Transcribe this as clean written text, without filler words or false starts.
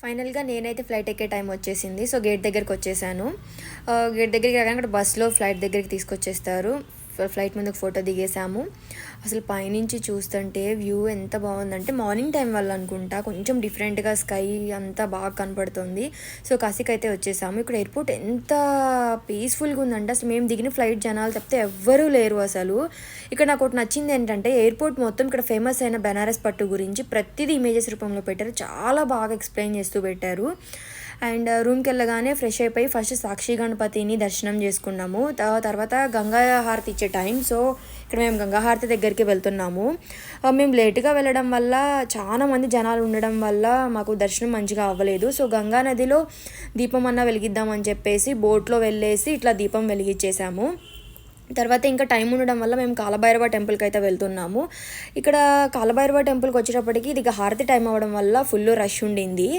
ఫైనల్‌గా నేనైతే ఫ్లైట్ ఎక్కే టైం వచ్చేసింది. So, gate దగ్గరికొచ్చేసాను. గేట్ దగ్గరికి రాగానే అక్కడ బస్‌లో ఫ్లైట్ దగ్గరికి తీసుకొచ్చేస్తారు. ఫ్లైట్ ముందు ఒక ఫోటో దిగేసాము. అసలు పైనుంచి చూస్తుంటే వ్యూ ఎంత బావుందంటే మార్నింగ్ టైం వల్ల అనుకుంటా కొంచెం డిఫరెంట్‌గా స్కై అంతా బాగా కనపడుతుంది. సో, కాశీకైతే వచ్చేసాము. ఇక్కడ ఎయిర్‌పోర్ట్ ఎంత పీస్‌ఫుల్‌గా ఉందంటే అసలు మేము దిగిన ఫ్లైట్ జనాలు తప్పితే ఎవ్వరూ లేరు అసలు. ఇక్కడ నాకోటి నచ్చిందేంటంటే ఎయిర్‌పోర్ట్ మొత్తం ఇక్కడ ఫేమస్ అయిన బెనారస్ పట్టు గురించి ప్రతిదీ ఇమేజెస్ రూపంలో పెట్టారు. చాలా బాగా ఎక్స్‌ప్లెయిన్ చేస్తూ పెట్టారు. అండ్ రూమ్‌కెళ్ళగానే ఫ్రెష్ అయిపోయి ఫస్ట్ సాక్షి గణపతిని దర్శనం చేసుకున్నాము. తర్వాత గంగా హారతి ఇచ్చే టైం. సో, ఇక్కడ మేము గంగా హారతి దగ్గరికి వెళ్తున్నాము. మేము లేట్‌గా వెళ్ళడం వల్ల చాలా మంది జనాలు ఉండడం వల్ల మాకు దర్శనం మంచిగా అవ్వలేదు. సో, గంగా నదిలో దీపం అన్నా వెలిగిద్దామని చెప్పేసి బోట్‌లో వెళ్ళేసి ఇట్లా దీపం వెలిగిచ్చేసాము. తర్వాత ఇంకా టైం ఉండడం వల్ల మేము కాలభైరవ టెంపుల్కి అయితే వెళ్తున్నాము. ఇక్కడ కాలభైరవ టెంపుల్కి వచ్చేటప్పటికి ఇది హారతి టైం అవ్వడం వల్ల ఫుల్ రష్ ఉండింది.